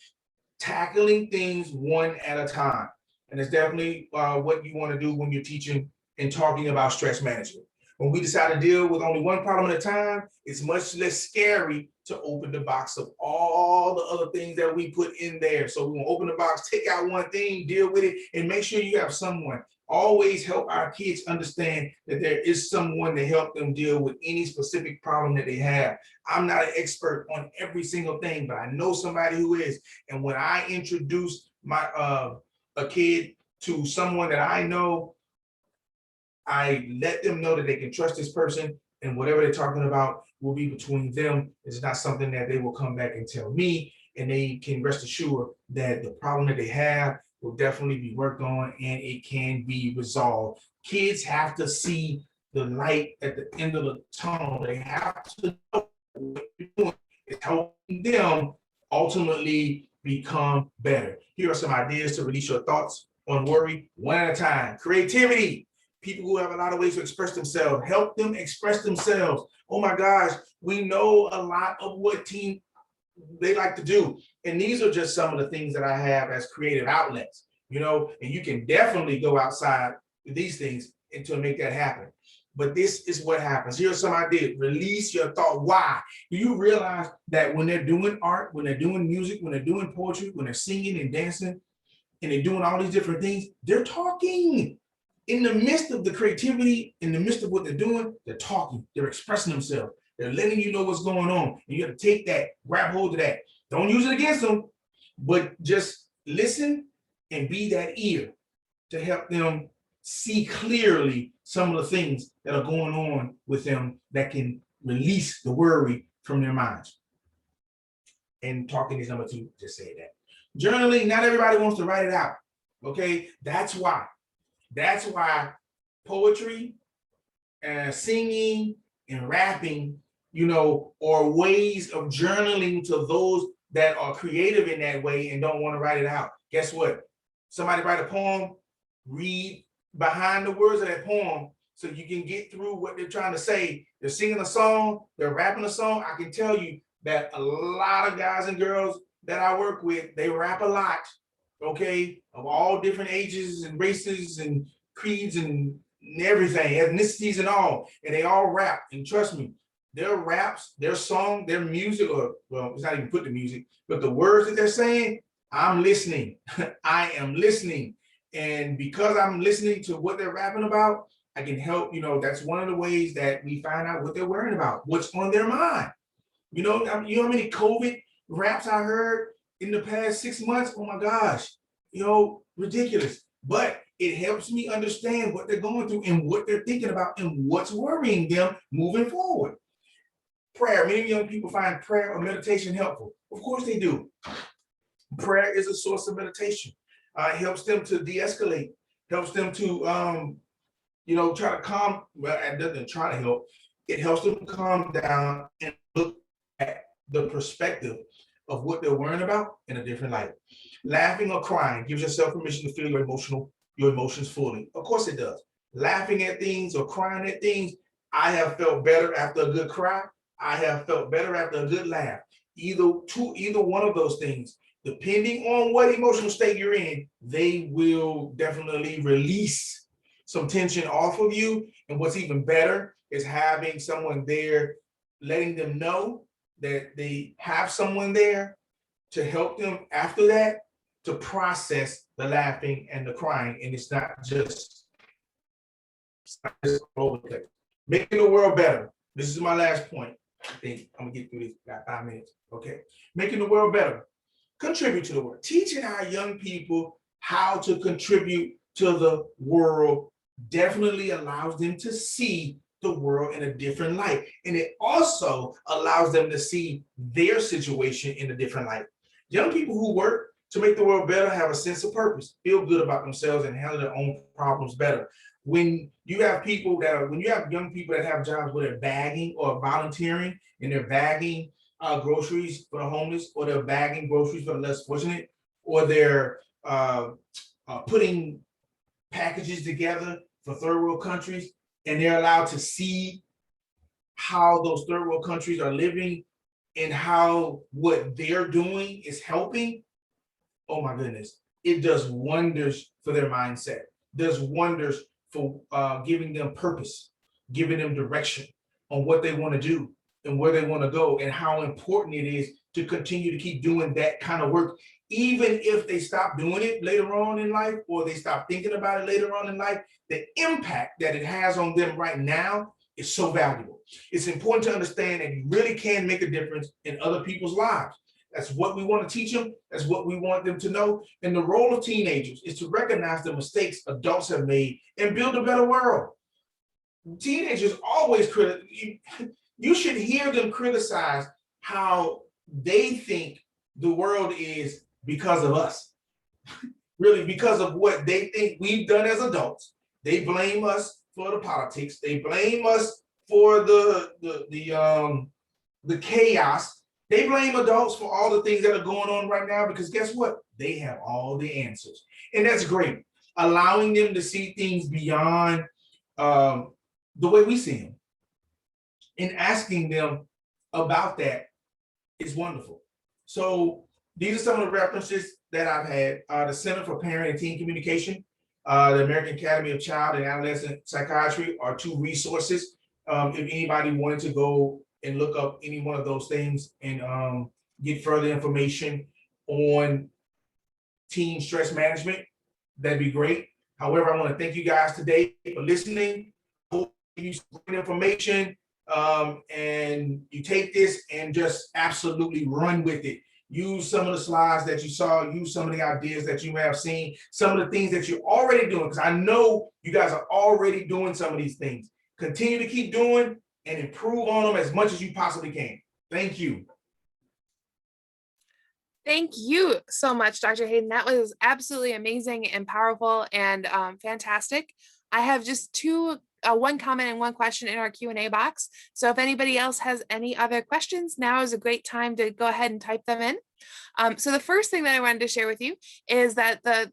Speaker 2: Tackling things one at a time. And it's definitely what you want to do when you're teaching and talking about stress management. When we decide to deal with only one problem at a time, it's much less scary to open the box of all the other things that we put in there. So we will open the box, take out one thing, deal with it, and make sure you have someone. Always help our kids understand that there is someone to help them deal with any specific problem that they have. I'm not an expert on every single thing, but I know somebody who is. And when I introduce my a kid to someone that I know, I let them know that they can trust this person, and whatever they're talking about will be between them. It's not something that they will come back and tell me, and they can rest assured that the problem that they have will definitely be worked on and it can be resolved. Kids have to see the light at the end of the tunnel. They have to know what you're doing is helping them ultimately become better. Here are some ideas to release your thoughts on worry one at a time. Creativity. People who have a lot of ways to express themselves, help them express themselves. Oh my gosh, we know a lot of what teens they like to do. And these are just some of the things that I have as creative outlets, and you can definitely go outside with these things and to make that happen. But this is what happens. Here's some ideas. Release your thought. Why? Do you realize that when they're doing art, when they're doing music, when they're doing poetry, when they're singing and dancing, and they're doing all these different things, they're talking. In the midst of the creativity, in the midst of what they're doing, they're talking, they're expressing themselves, they're letting you know what's going on. And you have to take that, grab hold of that. Don't use it against them, but just listen and be that ear to help them see clearly some of the things that are going on with them that can release the worry from their minds. And talking is number two, just say that. Journaling, not everybody wants to write it out. Okay, that's why poetry and singing and rapping, are ways of journaling to those that are creative in that way and don't want to write it out. Guess what? Somebody write a poem, read behind the words of that poem so you can get through what they're trying to say. They're singing a song, they're rapping a song. I can tell you that a lot of guys and girls that I work with, they rap a lot, okay, of all different ages and races and creeds and everything, ethnicities and all, and they all rap. And trust me, their raps, their song, their music, or well, it's not even put the music, but the words that they're saying, I'm listening. I am listening. And because I'm listening to what they're rapping about, I can help, that's one of the ways that we find out what they're worrying about, what's on their mind. You know how many COVID raps I heard in the past 6 months? Oh my gosh, ridiculous. But it helps me understand what they're going through and what they're thinking about and what's worrying them moving forward. Prayer. Many young people find prayer or meditation helpful. Of course they do. Prayer is a source of meditation. It helps them to de-escalate, helps them to try to calm, well, it doesn't try to help. It helps them calm down and look at the perspective of what they're worrying about in a different light. Laughing or crying gives yourself permission to feel your emotions fully. Of course it does. Laughing at things or crying at things, I have felt better after a good cry. I have felt better after a good laugh. Either one of those things, depending on what emotional state you're in, they will definitely release some tension off of you. And what's even better is having someone there, letting them know that they have someone there to help them after that to process the laughing and the crying. And it's not just all over the place. Making the world better. This is my last point. I think I'm gonna get through this. Got 5 minutes. Okay. Making the world better. Contribute to the world. Teaching our young people how to contribute to the world definitely allows them to see the world in a different light. And it also allows them to see their situation in a different light. Young people who work to make the world better have a sense of purpose, feel good about themselves, and handle their own problems better. When you have young people that have jobs where they're bagging or volunteering and they're bagging groceries for the homeless, or they're bagging groceries for the less fortunate, or they're putting packages together for third world countries, and they're allowed to see how those third world countries are living and how what they're doing is helping. Oh my goodness, it does wonders for their mindset, does wonders for giving them purpose, giving them direction on what they want to do and where they want to go, and how important it is to continue to keep doing that kind of work, even if they stop doing it later on in life, or they stop thinking about it later on in life. The impact that it has on them right now is so valuable. It's important to understand that you really can make a difference in other people's lives. That's what we want to teach them. That's what we want them to know. And the role of teenagers is to recognize the mistakes adults have made and build a better world. Teenagers always you should hear them criticize how they think the world is because of us. Really, because of what they think we've done as adults. They blame us for the politics. They blame us for the chaos. They blame adults for all the things that are going on right now, because guess what? They have all the answers. And that's great. Allowing them to see things beyond the way we see them and asking them about that is wonderful. So these are some of the references that I've had. The Center for Parent and Teen Communication, the American Academy of Child and Adolescent Psychiatry are two resources. If anybody wanted to go and look up any one of those things and get further information on teen stress management, that'd be great. However, I want to thank you guys today for listening. Hope you use great information, and you take this and just absolutely run with it. Use some of the slides that you saw, use some of the ideas that you may have seen, some of the things that you're already doing, because I know you guys are already doing some of these things. Continue to keep doing and improve on them as much as you possibly can. Thank you.
Speaker 1: Thank you so much, Dr. Hayden. That was absolutely amazing and powerful and fantastic. I have just one comment and one question in our Q&A box. So if anybody else has any other questions, now is a great time to go ahead and type them in. So the first thing that I wanted to share with you is that the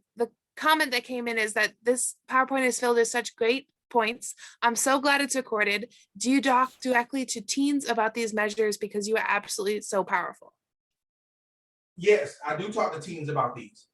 Speaker 1: comment that came in is that this PowerPoint is filled with such great points. I'm so glad it's recorded. Do you talk directly to teens about these measures because you are absolutely so powerful?
Speaker 2: Yes, I do talk to teens about these.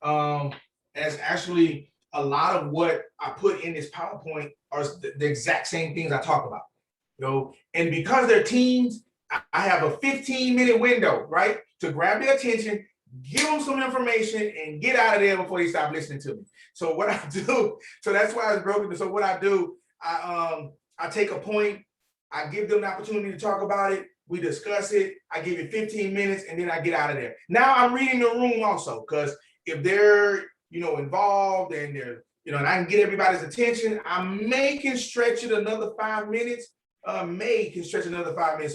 Speaker 2: As actually a lot of what I put in this PowerPoint are the exact same things I talk about. And because they're teens, I have a 15-minute window, right, to grab their attention, give them some information, and get out of there before they stop listening to me. So what I do, so that's why it's broken. So what I do, I take a point, I give them the opportunity to talk about it. We discuss it. I give it 15 minutes, and then I get out of there. Now I'm reading the room also, because if they're involved and they're and I can get everybody's attention, I may can stretch it another 5 minutes. So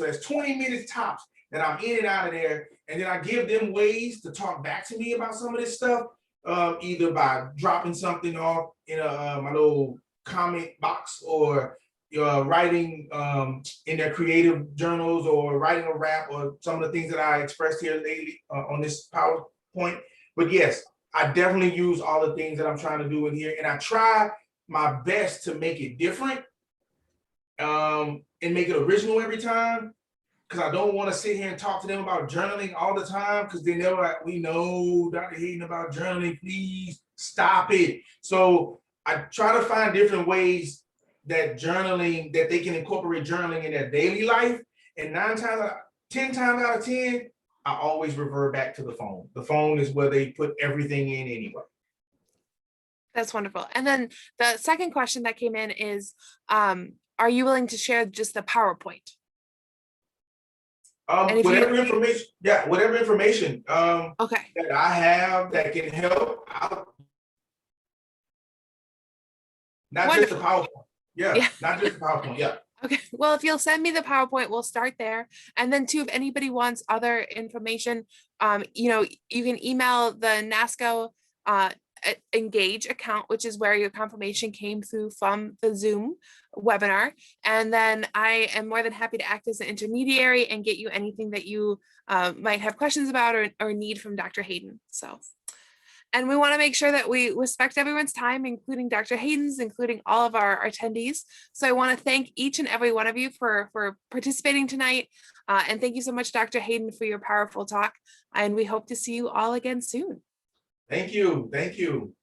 Speaker 2: that's 20 minutes tops that I'm in and out of there, and then I give them ways to talk back to me about some of this stuff, either by dropping something off in my little comment box, or writing in their creative journals, or writing a rap, or some of the things that I expressed here lately on this PowerPoint. But yes, I definitely use all the things that I'm trying to do in here, and I try my best to make it different and make it original every time, because I don't want to sit here and talk to them about journaling all the time, because they know we know Dr. Hayden about journaling. Please stop it. So I try to find different ways that they can incorporate journaling in their daily life. And 10 times out of 10, I always revert back to the phone. The phone is where they put everything in anyway.
Speaker 1: That's wonderful. And then the second question that came in is, are you willing to share just the PowerPoint?
Speaker 2: Whatever information
Speaker 1: okay.
Speaker 2: that I have that can help out. Not Wonderful. Just the PowerPoint. Yeah, not just the PowerPoint. Yeah.
Speaker 1: Okay, well, if you'll send me the PowerPoint, we'll start there. And then too, if anybody wants other information, you can email the NASCO Engage account, which is where your confirmation came through from the Zoom webinar. And then I am more than happy to act as an intermediary and get you anything that you might have questions about or need from Dr. Hayden. And we want to make sure that we respect everyone's time, including Dr. Hayden's, including all of our attendees. So I want to thank each and every one of you for participating tonight. And thank you so much, Dr. Hayden, for your powerful talk. And we hope to see you all again soon.
Speaker 2: Thank you. Thank you.